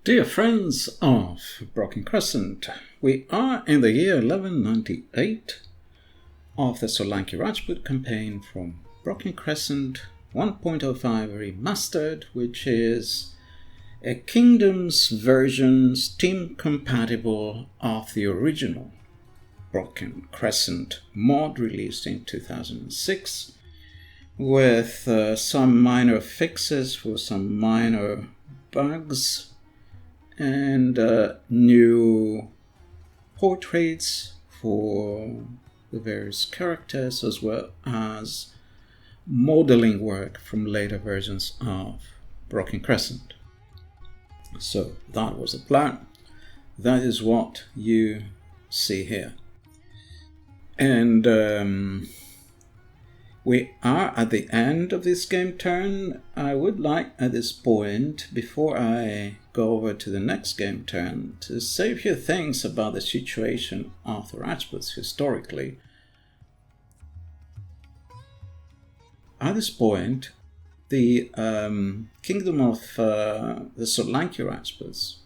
Dear friends of Broken Crescent, we are in the year 1198 of the Solanki Rajput campaign from Broken Crescent 1.05 Remastered, which is a Kingdoms version Steam compatible of the original Broken Crescent mod released in 2006 with some minor fixes for some minor bugs and new portraits for the various characters, as well as modeling work from later versions of Broken Crescent. So that was the plan. That is what you see here. And we are at the end of this game turn. I would like at this point, before I go over to the next game turn, to say a few things about the situation of the Rajputs historically. At this point, the kingdom of the Solanki Rajputs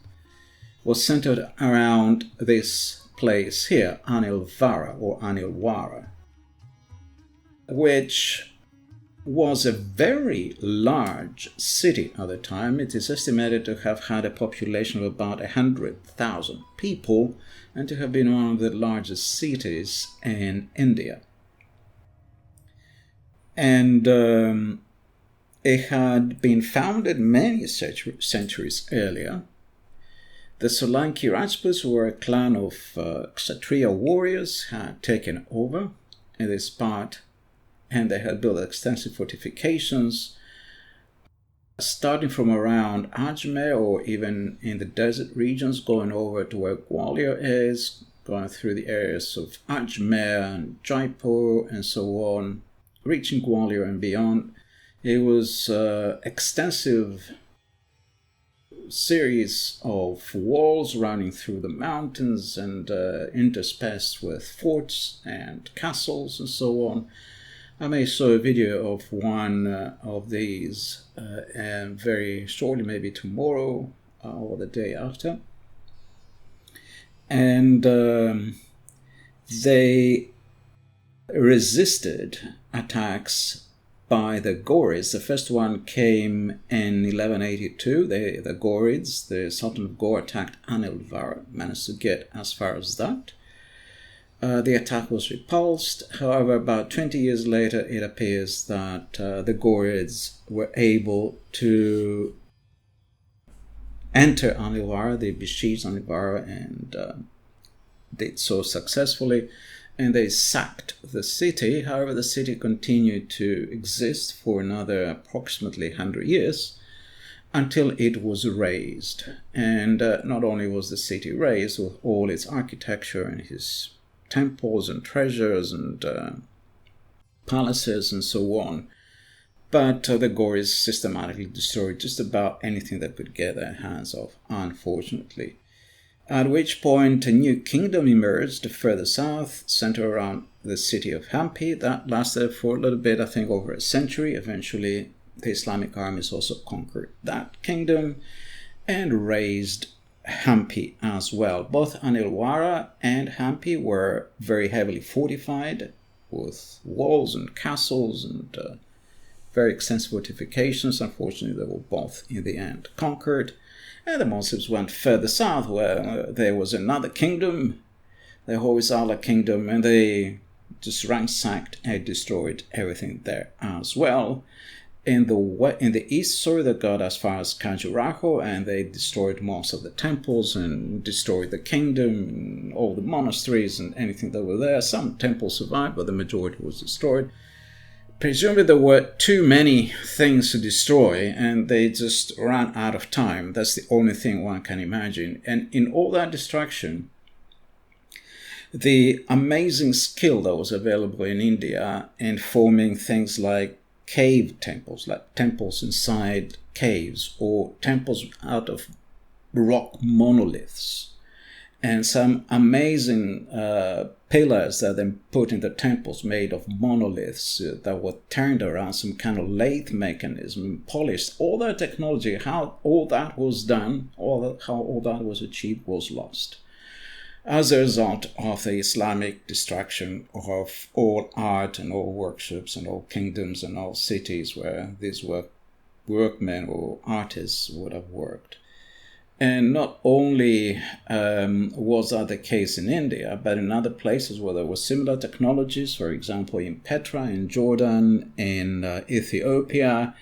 was centered around this place here, Anhilvara or Anhilvara, which was a very large city at the time. It is estimated to have had a population of about 100,000 people and to have been one of the largest cities in India. And it had been founded many centuries earlier. The Solanki Rajputs were a clan of Kshatriya warriors, had taken over in this part, and they had built extensive fortifications, starting from around Ajmer or even in the desert regions, going over to where Gwalior is, going through the areas of Ajmer and Jaipur and so on, reaching Gwalior and beyond. It was extensive series of walls running through the mountains and interspersed with forts and castles and so on. I may show a video of one of these very shortly, maybe tomorrow or the day after. And they resisted attacks by the Ghurids. The first one came in 1182. The Ghurids, the Sultan of Ghor, attacked Anhilvara, managed to get as far as that. The attack was repulsed. However, about 20 years later, it appears that the Ghurids were able to enter Anhilvara. They besieged Anhilvara and did so successfully, and they sacked the city. However, the city continued to exist for another approximately 100 years until it was razed. And not only was the city razed with all its architecture and its temples and treasures and palaces and so on, but the Ghurids systematically destroyed just about anything that could get their hands off, unfortunately. At which point a new kingdom emerged further south, centered around the city of Hampi. That lasted for a little bit, I think over a century. Eventually the Islamic armies also conquered that kingdom and razed Hampi as well. Both Anhilvara and Hampi were very heavily fortified with walls and castles and very extensive fortifications. Unfortunately, they were both in the end conquered. And the Muslims went further south, where there was another kingdom, the Hoysala kingdom, and they just ransacked and destroyed everything there as well. In the east, they got as far as Khajuraho, and they destroyed most of the temples and destroyed the kingdom, and all the monasteries and anything that were there. Some temples survived, but the majority was destroyed. Presumably there were too many things to destroy, and they just ran out of time. That's the only thing one can imagine. And in all that destruction, the amazing skill that was available in India in forming things like cave temples, like temples inside caves, or temples out of rock monoliths, and some amazing pillars that then put in the temples made of monoliths that were turned around some kind of lathe mechanism, polished. All that technology, how all that was done, how all that was achieved was lost as a result of the Islamic destruction of all art and all workshops and all kingdoms and all cities where these workmen or artists would have worked. And not only was that the case in India, but in other places where there were similar technologies, for example, in Petra, in Jordan, in Ethiopia,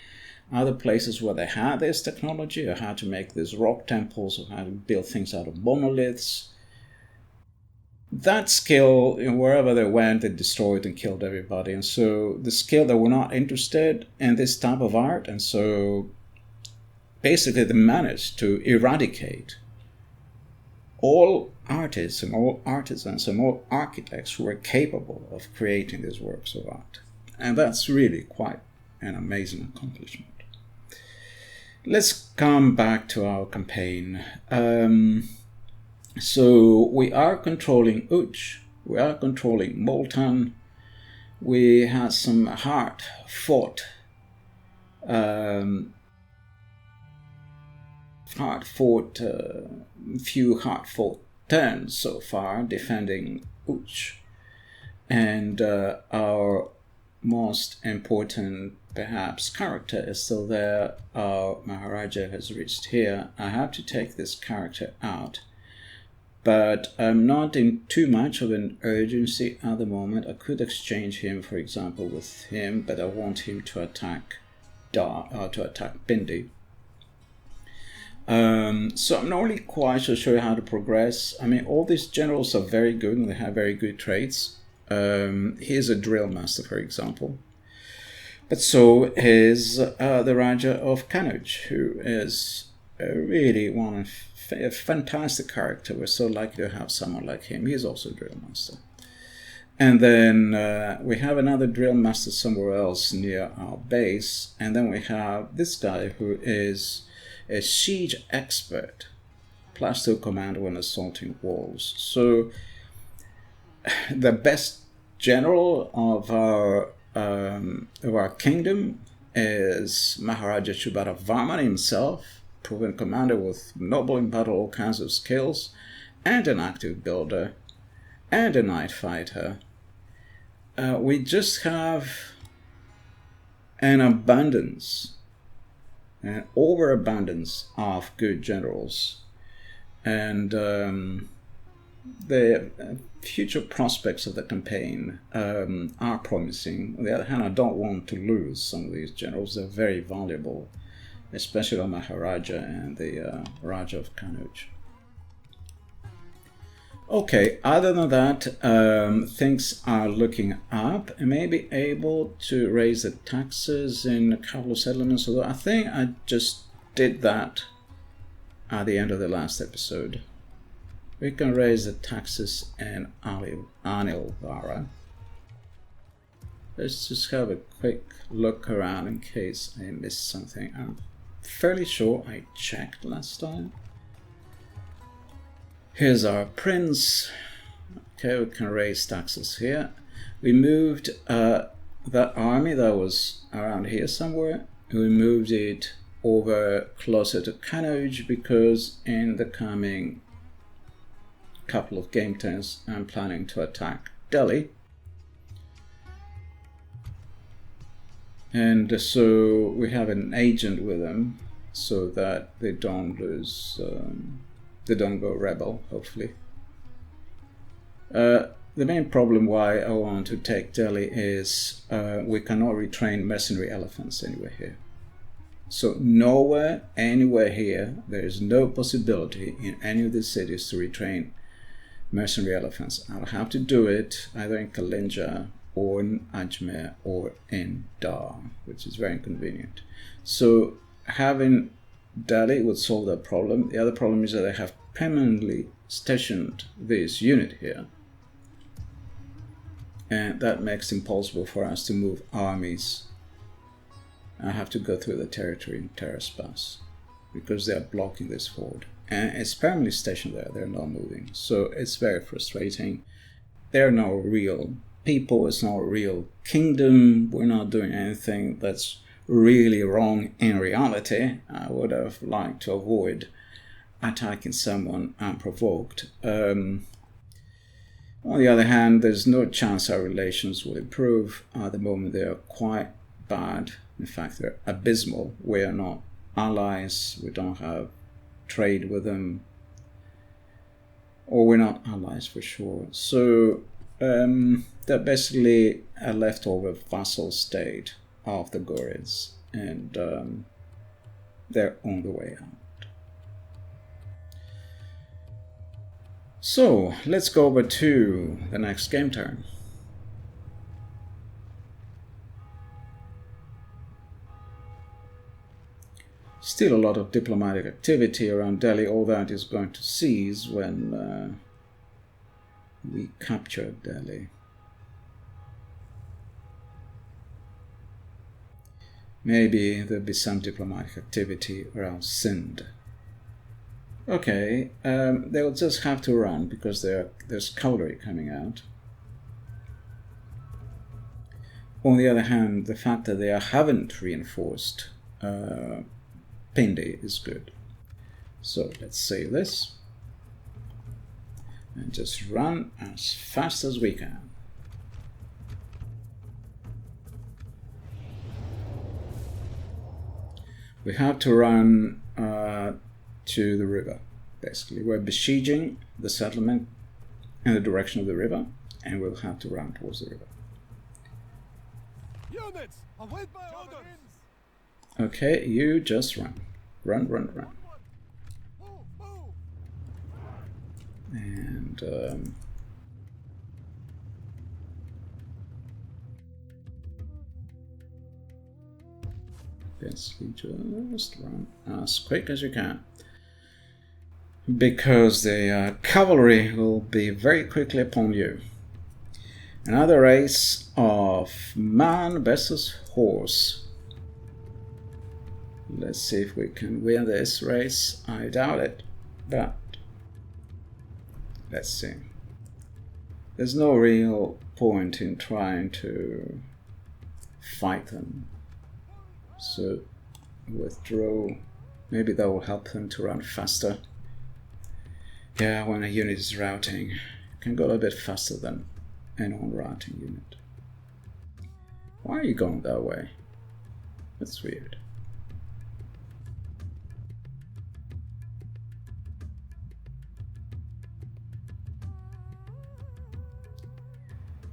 other places where they had this technology, or how to make these rock temples, or how to build things out of monoliths. That skill, wherever they went, they destroyed and killed everybody. And so the skill, they were not interested in this type of art, and so basically they managed to eradicate all artists and all artisans and all architects who were capable of creating these works of art. And that's really quite an amazing accomplishment. Let's come back to our campaign. So we are controlling Uch, we are controlling Moltan, we had some hard-fought turns so far defending Uch, and our most important perhaps character is still there. Our Maharaja has reached here. I have to take this character out, but I'm not in too much of an urgency at the moment. I could exchange him, for example, with him, but I want him to attack Pindi. So I'm not really quite so sure how to progress. I mean, all these generals are very good and they have very good traits. Here's a drill master, for example. But so is the Raja of Gwalior, who is really a fantastic character. We're so lucky to have someone like him. He's also a drill master. And then we have another drill master somewhere else near our base. And then we have this guy who is a siege expert, +2 command when assaulting walls. So the best general of our kingdom is Maharaja Shubhara Varman himself, proven commander with noble in battle, all kinds of skills, and an active builder, and a night fighter. We just have an overabundance of good generals, and the future prospects of the campaign are promising. On the other hand, I don't want to lose some of these generals. They're very valuable, especially the Maharaja and the Raja of Gwalior. Okay, other than that, things are looking up. I may be able to raise the taxes in a couple of settlements, although I think I just did that at the end of the last episode. We can raise the taxes in Anhilvara. Let's just have a quick look around in case I missed something. I'm fairly sure I checked last time. Here's our prince. Okay, we can raise taxes here. We moved that army that was around here somewhere. We moved it over closer to Gwalior because in the coming couple of game turns I'm planning to attack Delhi. And so we have an agent with them so that they don't lose, they don't go rebel, hopefully. The main problem why I want to take Delhi is we cannot retrain mercenary elephants anywhere here. So nowhere, anywhere here, there is no possibility in any of these cities to retrain mercenary elephants. I'll have to do it either in Kalinja or in Ajmer or in Dar, which is very inconvenient. So having Delhi would solve that problem. The other problem is that they have permanently stationed this unit here, and that makes it impossible for us to move armies. I have to go through the territory in Terraspass because they are blocking this ford. and it's permanently stationed there. They're not moving, so it's very frustrating. They're no real people. It's not a real kingdom. We're not doing anything that's really wrong in reality. I would have liked to avoid attacking someone unprovoked. On the other hand, there's no chance our relations will improve. At the moment, they are quite bad. In fact, they're abysmal. We are not allies. We don't have trade with them. Or we're not allies for sure. So they're basically a leftover vassal state of the Gorids. And they're on the way out. So, let's go over to the next game turn. Still a lot of diplomatic activity around Delhi. All that is going to cease when we capture Delhi. Maybe there'll be some diplomatic activity around Sindh. Okay, they'll just have to run because there's cavalry coming out. On the other hand, the fact that they haven't reinforced Pindi is good. So let's save this and just run as fast as we can. We have to run to the river. Basically, we're besieging the settlement in the direction of the river, and we'll have to run towards the river. Units, await my orders. Okay, you just run. Run. And basically just run as quick as you can, because the cavalry will be very quickly upon you. Another race of man versus horse. Let's see if we can win this race. I doubt it, but let's see. There's no real point in trying to fight them. So withdraw. Maybe that will help them to run faster. Yeah, when a unit is routing, you can go a bit faster than a non-routing unit. Why are you going that way? That's weird.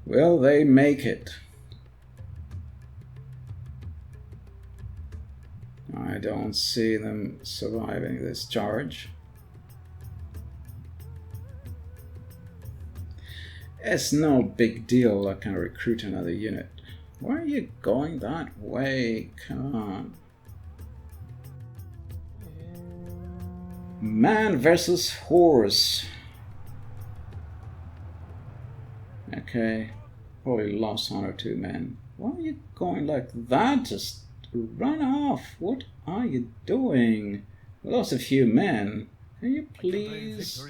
Will they make it? I don't see them surviving this charge. It's no big deal. I can recruit another unit. Why are you going that way? Come on. Man versus horse. Okay. Probably lost 1 or 2 men. Why are you going like that? Just run off. What are you doing? We lost a few men. Can you please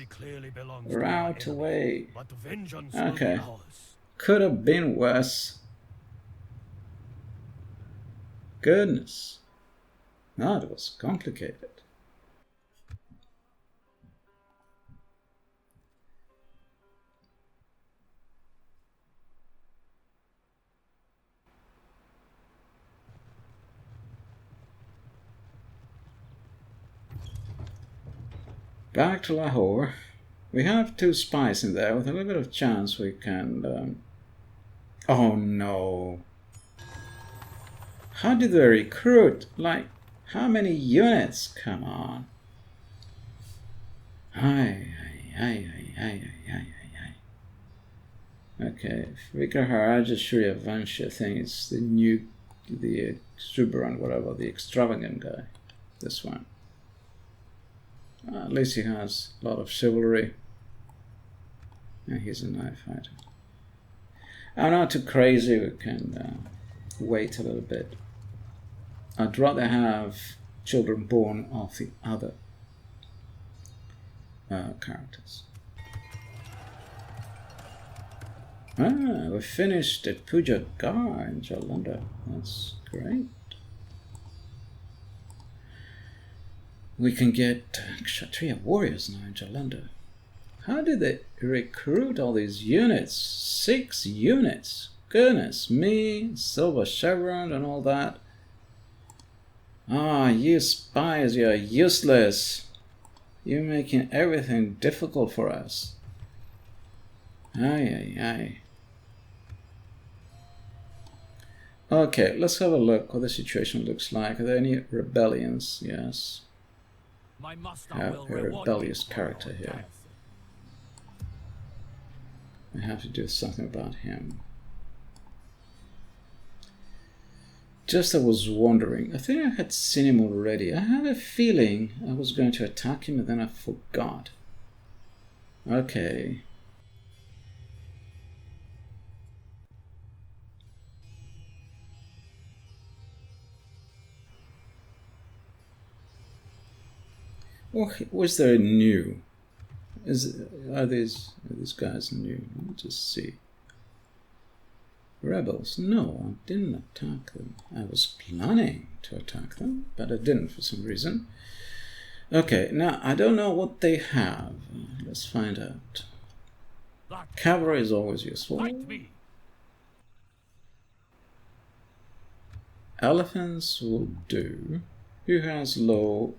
rout away? Okay. Could have been worse. Goodness. That was complicated. Back to Lahore. We have 2 spies in there. With a little bit of chance we can... Oh no. How did they recruit? Like, how many units? Come on. Okay, Vikraharaja Suryavanshi, I think it's the exuberant, whatever, the extravagant guy. This one. At least he has a lot of chivalry. And he's a knife fighter. I'm not too crazy, we can wait a little bit. I'd rather have children born of the other characters. We finished at Puja Gar in Jalandhar. That's great. We can get Kshatriya warriors now in Jalandhar. How did they recruit all these units? 6 units. Goodness me, Silver Chevron and all that. Ah, you spies, you're useless. You're making everything difficult for us. Aye, aye, aye. Okay, let's have a look what the situation looks like. Are there any rebellions? Yes. My master Have will a reward rebellious you character for your here. I have to do something about him. Just I was wondering, I think I had seen him already. I had a feeling I was going to attack him and then I forgot. Okay. What was there new? Are these guys new? Let me just see. Rebels? No, I didn't attack them. I was planning to attack them, but I didn't for some reason. Okay, now I don't know what they have. Let's find out. Cavalry is always useful. Elephants will do. Who has low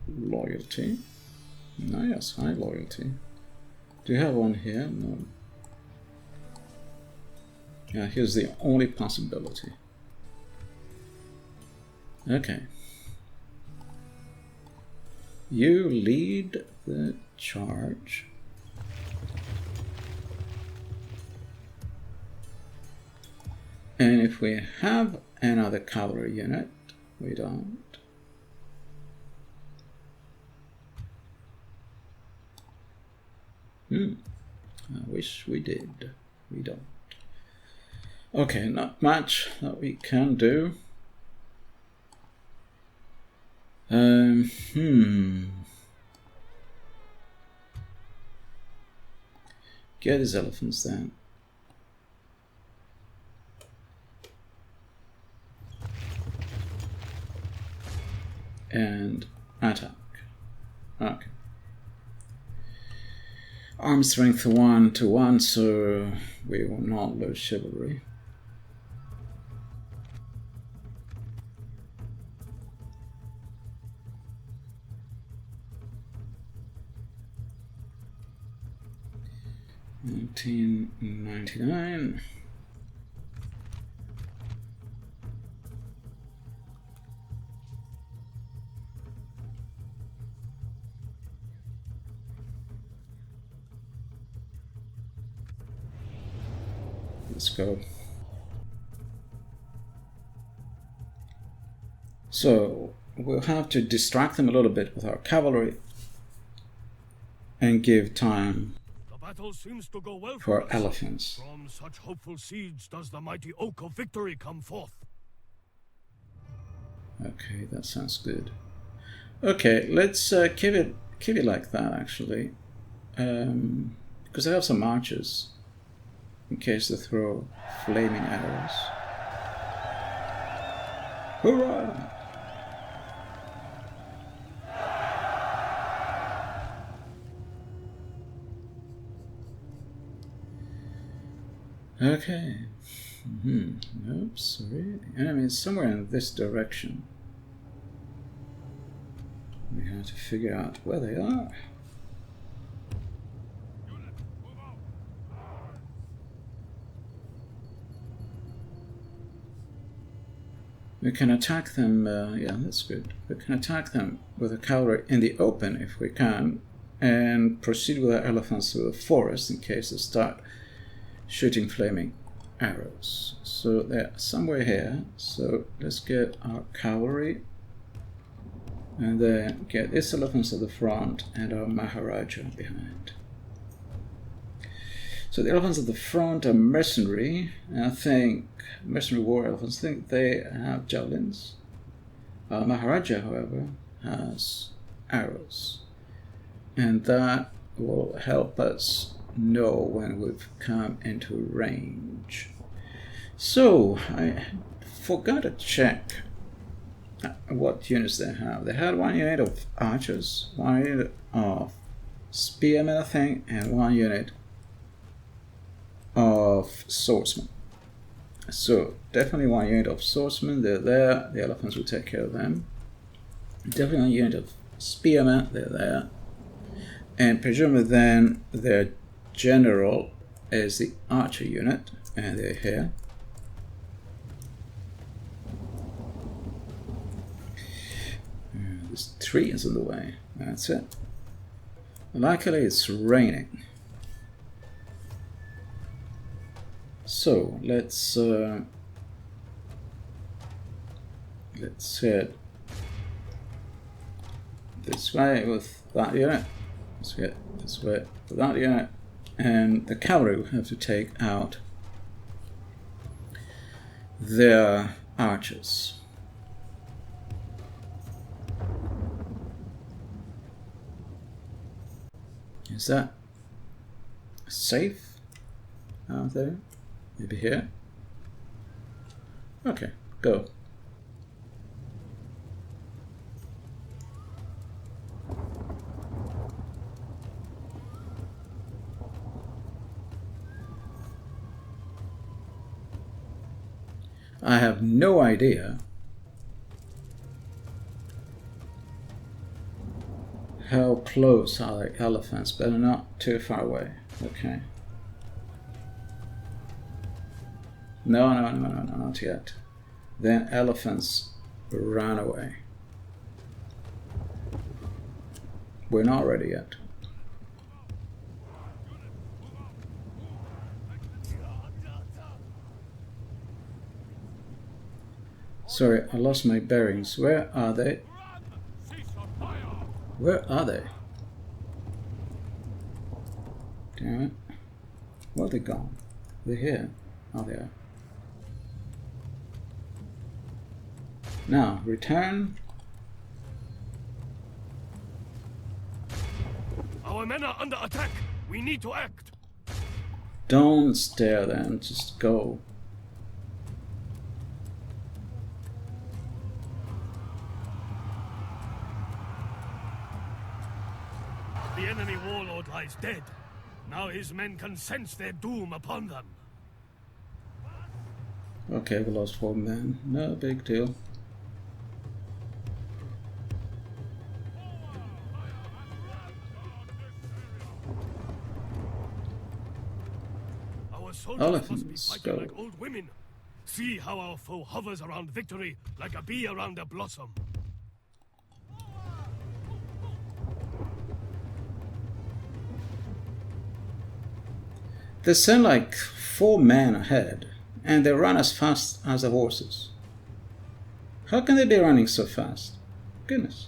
loyalty? No, yes, high loyalty. Do you have one here? No. Yeah, here's the only possibility. Okay. You lead the charge. And if we have another cavalry unit, we don't. I wish we did. We don't. Okay, not much that we can do. Get these elephants then. And attack. Okay. Arm strength 1 to 1, so we will not lose chivalry. $19.99. Let's go. So we'll have to distract them a little bit with our cavalry and give time seems to go well for elephants. From such hopeful seeds does the mighty oak of victory come forth. Okay, that sounds good. Okay, let's keep it like that actually, because I have some archers in case they throw flaming arrows. Hurrah! Okay. Oops, sorry. The enemy is somewhere in this direction. We have to figure out where they are. We can attack them, yeah, that's good. We can attack them with a cavalry in the open if we can, and proceed with our elephants through the forest in case they start shooting flaming arrows. So they're somewhere here, so let's get our cavalry and then get these elephants at the front and our Maharaja behind. So the elephants at the front are mercenary, and I think mercenary war elephants, I think they have javelins. Maharaja, however, has arrows. and that will help us know when we've come into range. So I forgot to check what units they have. They had 1 unit of archers, 1 unit of spearmen, I think, and 1 unit of swordsmen. So definitely 1 unit of swordsmen, they're there, the elephants will take care of them. Definitely 1 unit of spearmen, they're there. And presumably then their general is the archer unit, and they're here. There's trees in the way, that's it. Luckily it's raining. So let's head this way with that unit. Let's get this way with that unit, and the cavalry will have to take out their archers. Is that safe out there? Maybe here? Okay, go. I have no idea how close are the elephants, but they're not too far away. Okay. No, not yet. Then elephants ran away. We're not ready yet. Sorry, I lost my bearings. Where are they? Where are they? Damn it. Where are they gone? They're here. Oh, they are. Now, return. Our men are under attack. We need to act. Don't stare then, just go. The enemy warlord lies dead. Now his men can sense their doom upon them. Okay, we lost 4 men. No big deal. Our soldiers Elephants, must be fighting go. like old women. See how our foe hovers around victory like a bee around a blossom. They send like 4 men ahead, and they run as fast as the horses. How can they be running so fast? Goodness.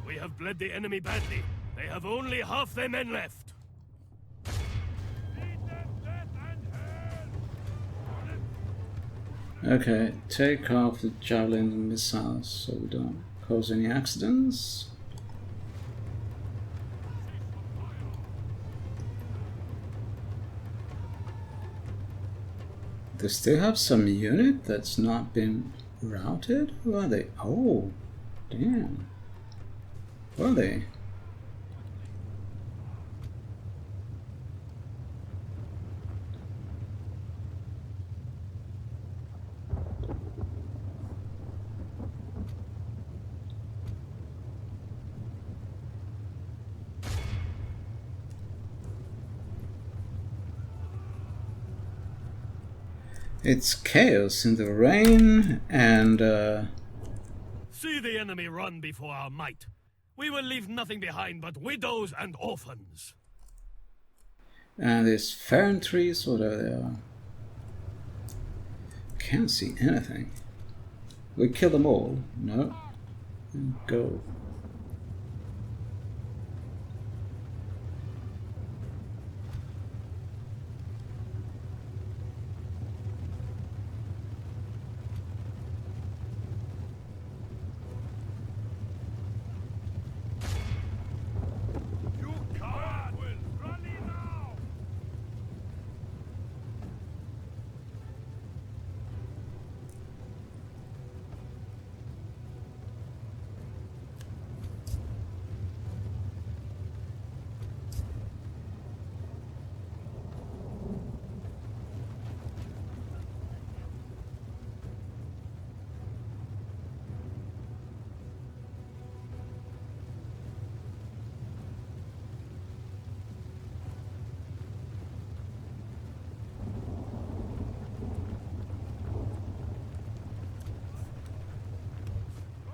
We have bled the enemy badly. They have only half their men left. Okay, take off the javelin and missiles so we don't cause any accidents. They still have some unit that's not been routed? Who are they? Oh, damn. Who are they? It's chaos in the rain, and See the enemy run before our might. We will leave nothing behind but widows and orphans. And these fern trees, whatever they are. Can't see anything. We kill them all? No. Go.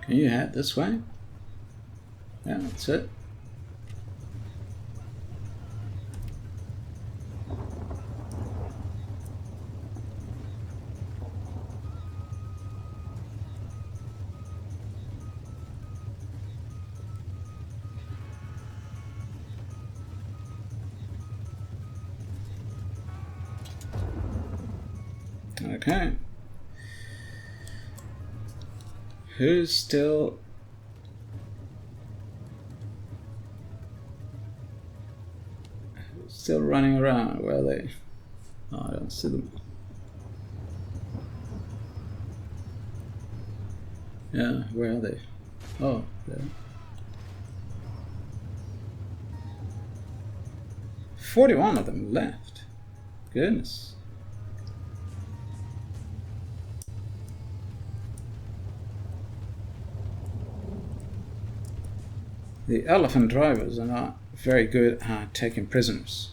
Can you head this way? Yeah, that's it. Okay. Who's still running around? Where are they? Oh, I don't see them. Yeah, where are they? Oh, there. 41 of them left. Goodness. The elephant drivers are not very good at taking prisoners.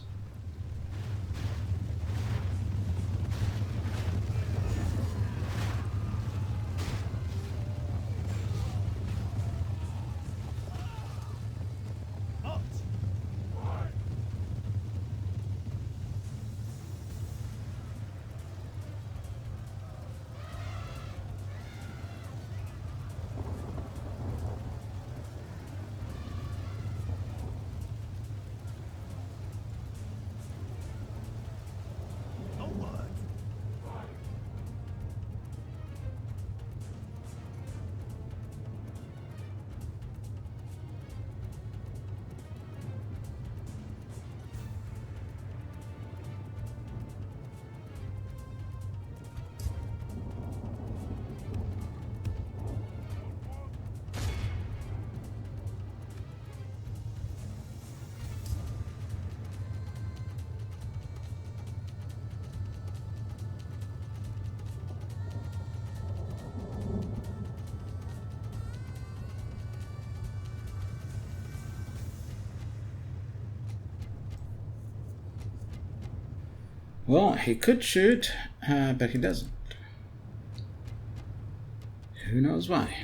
Well, he could shoot, but he doesn't. Who knows why?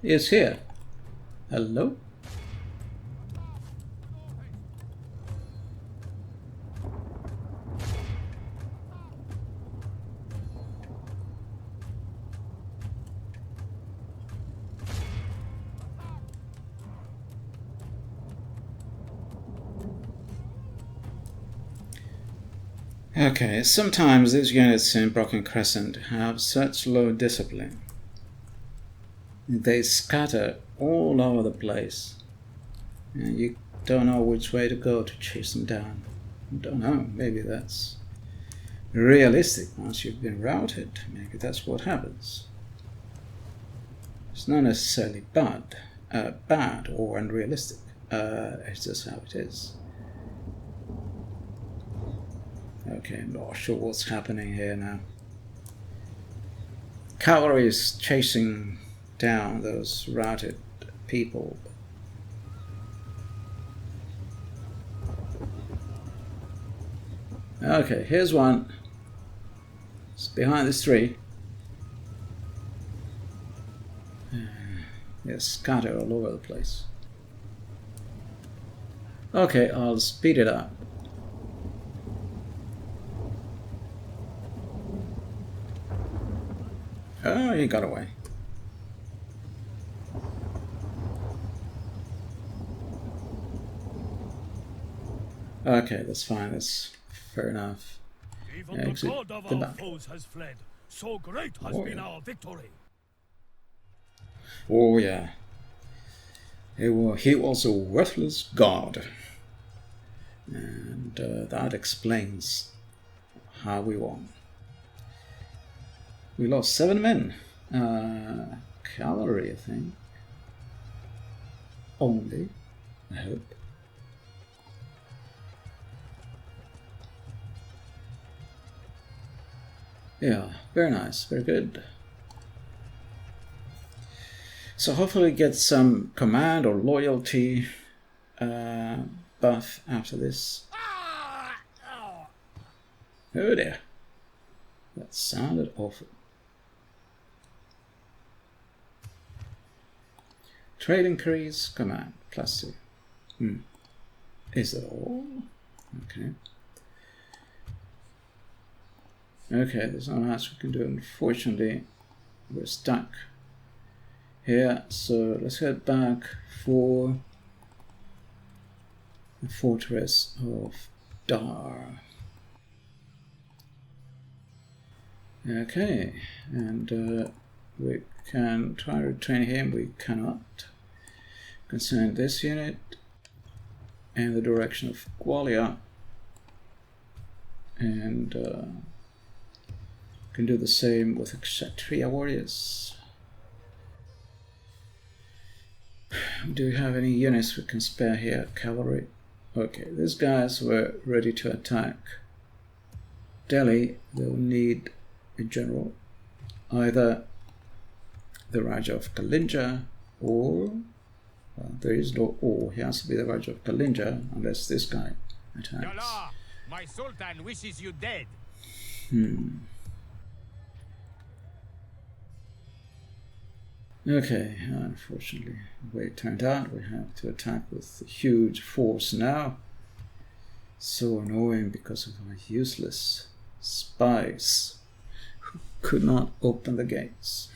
Is here. Hello? Okay, sometimes these units in Broken Crescent have such low discipline. They scatter all over the place. And you don't know which way to go to chase them down. Don't know, maybe that's realistic once you've been routed. Maybe that's what happens. It's not necessarily bad or unrealistic. It's just how it is. Okay, I'm not sure what's happening here now. Cavalry is chasing down those routed people. Okay, here's one. It's behind this tree. Yes, scattered all over the place. Okay, I'll speed it up. Oh, he got away. Okay, that's fine. That's fair enough. Even the god of our foes has fled. So great has been our victory. Oh yeah. He was a worthless god. And that explains how we won. We lost 7 men. Cavalry, I think. Only, I hope. Yeah, very nice, very good. So hopefully get some command or loyalty buff after this. Oh dear. That sounded awful. Trade increase, command, +2. Is that all? Okay. Okay, there's not much we can do. Unfortunately, we're stuck here. So let's head back for the fortress of Dar. Okay, and we can try to train him. We cannot. We can send this unit in the direction of Gwalior, and can do the same with Kshatriya warriors. Do we have any units we can spare here? Cavalry. Okay, these guys were ready to attack Delhi. They'll need a general, either the Raja of Kalinja or, well, there is no or, he has to be the Raja of Kalinja unless this guy attacks. Yalla, my sultan wishes you dead. Okay, unfortunately, the way it turned out, we have to attack with a huge force now. So annoying because of our useless spies who could not open the gates.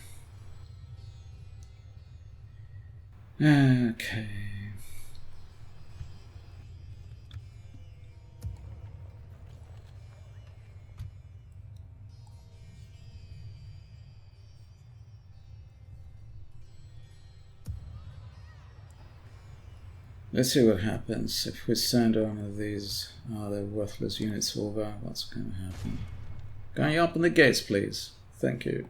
Okay. Let's see what happens if we send one of these other worthless units over. What's going to happen? Can you open the gates, please? Thank you.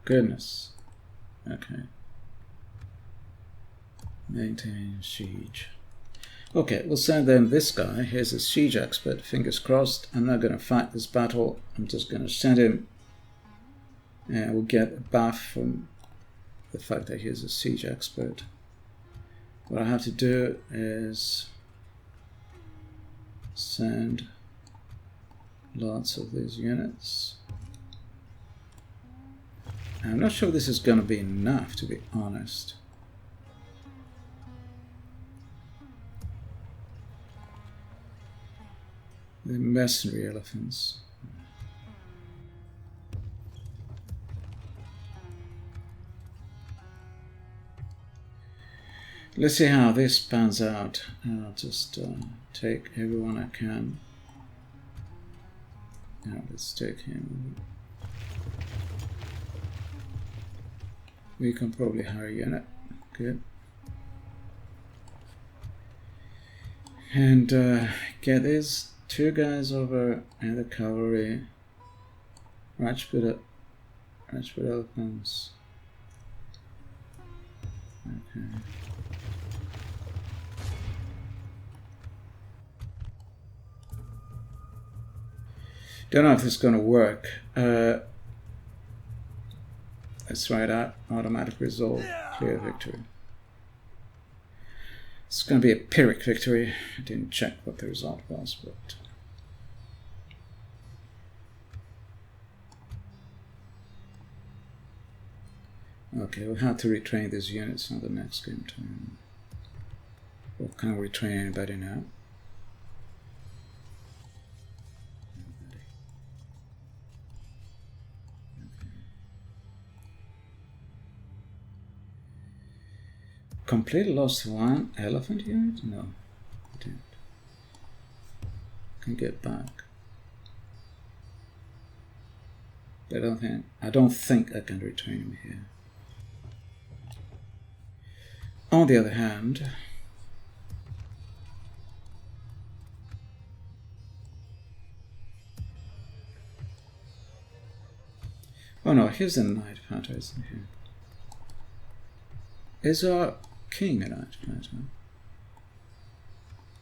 Goodness. Okay. Maintain siege. Okay, we'll send them this guy. Here's a siege expert. Fingers crossed. I'm not going to fight this battle. I'm just going to send him. And we'll get a buff from the fact that he's a siege expert. What I have to do is send lots of these units. I'm not sure this is going to be enough, to be honest. The mercenary elephants. Let's see how this pans out. I'll just take everyone I can. Now let's take him. We can probably hire a unit. Good. And get these two guys over and the cavalry. Rajput elephants. Okay. Don't know if this is going to work. Let's try it out. Automatic result. Clear victory. It's going to be a Pyrrhic victory. I didn't check what the result was, but... Okay, we'll have to retrain these units on the next game turn. Or can we retrain anybody now? Nobody. Okay. Completely lost one elephant unit? No, I didn't. Can get back. But I don't think I can retrain him here. On the other hand, oh no, here's a Knight Fighter, isn't he? Is our king a Knight Fighter?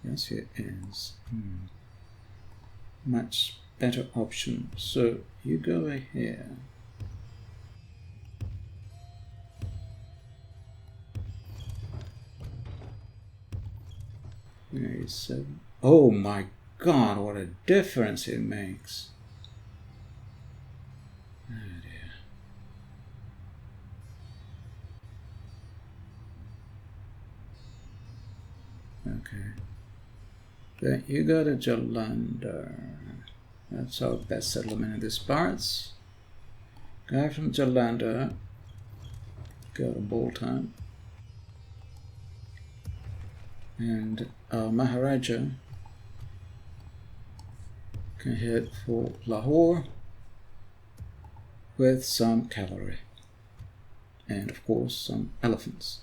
Yes, he is. Much better option. So you go over here. Oh my god, what a difference it makes. Oh dear. Okay. Then you go to Jalandhar. That's our best settlement in these parts. Guy from Jalandhar. Go to Bolton. And our Maharaja can head for Lahore with some cavalry and of course some elephants.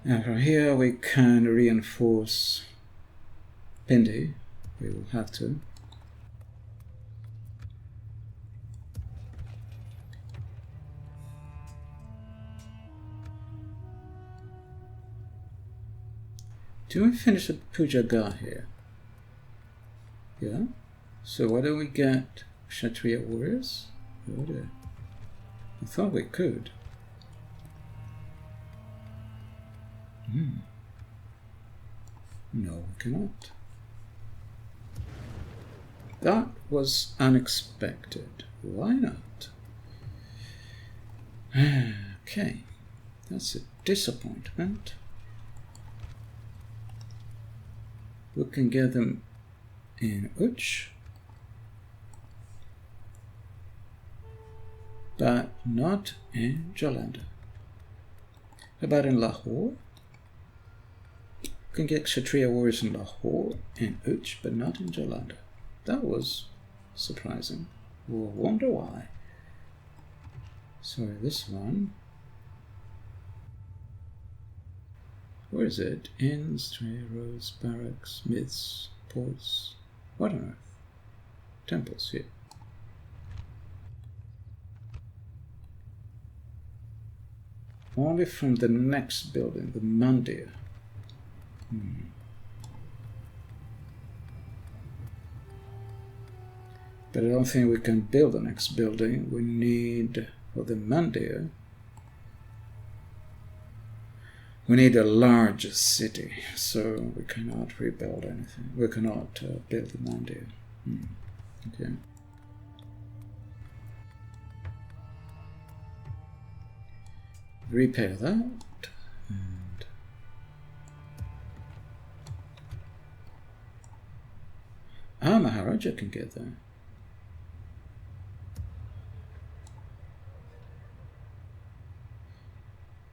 And from here we can reinforce Pindi. We will have to. Do we finish the Puja Gar here? Yeah. So why don't we get Kshatriya warriors? Oh dear. I thought we could. No, we cannot. That was unexpected. Why not? Okay, that's a disappointment. We can get them in Uch, but not in Jalandhar. How about in Lahore? We can get Kshatriya warriors in Lahore and Uch, but not in Jalandhar. That was surprising. We'll wonder why. So this one. Where is it? Inns, trade roads, barracks, myths, ports. What on earth? Temples here. Only from the next building, the Mandir. But I don't think we can build the next building. We need, for the Mandir, we need a large city, so we cannot rebuild anything. We cannot build the Mandir. Okay. Repair that. And Maharaja can get there.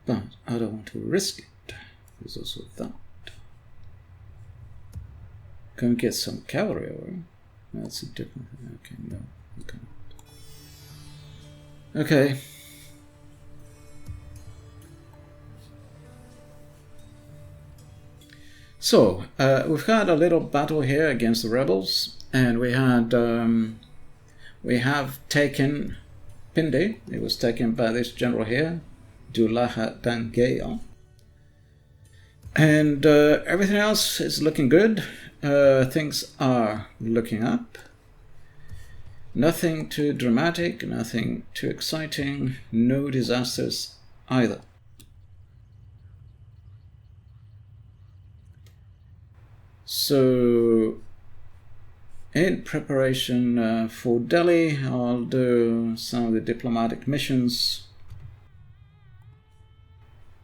But I don't want to risk it. There's also that. Can we get some cavalry over? That's a different thing. Okay, no, we cannot. Okay. So, we've had a little battle here against the rebels, and we have taken Pindi. It was taken by this general here, Dulaha Dangea. And everything else is looking good. Things are looking up. Nothing too dramatic, nothing too exciting, no disasters either. So, in preparation for Delhi, I'll do some of the diplomatic missions,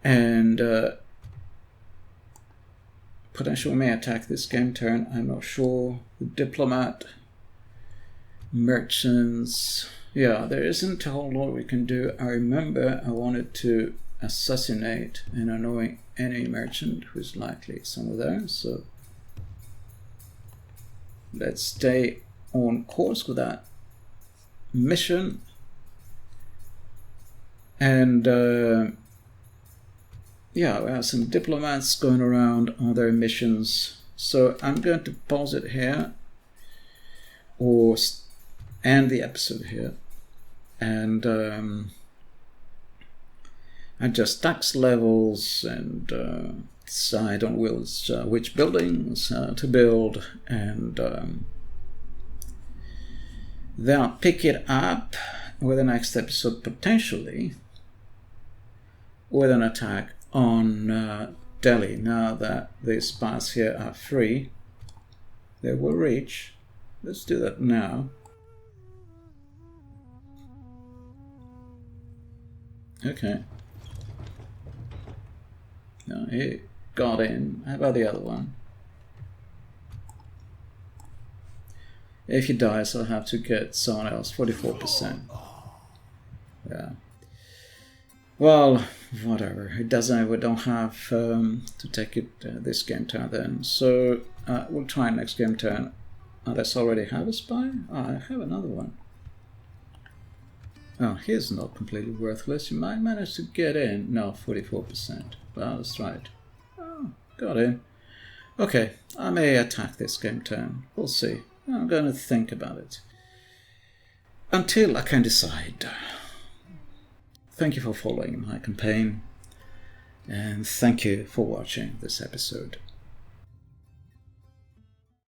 and potentially may attack this game turn, I'm not sure. The diplomat, merchants, yeah, there isn't a whole lot we can do. I remember I wanted to assassinate an annoying enemy merchant who's likely somewhere there, so let's stay on course with that mission. And yeah, we have some diplomats going around on their missions. So I'm going to pause it here, or end the episode here, and adjust tax levels and decide on which buildings to build, and then I'll pick it up with the next episode, potentially with an attack on Delhi. Now that these paths here are free, they will reach. Let's do that now. Okay. No, he got in. How about the other one? If he dies, I'll have to get someone else. 44%. Yeah. Well, whatever. It doesn't. We don't have to take it this game turn then. So we'll try next game turn. Unless I already have a spy. I have another one. Oh, he's not completely worthless. You might manage to get in. No, 44%. Well, that's right. Oh, got in. Okay, I may attack this game turn. We'll see. I'm going to think about it until I can decide. Thank you for following my campaign, and thank you for watching this episode.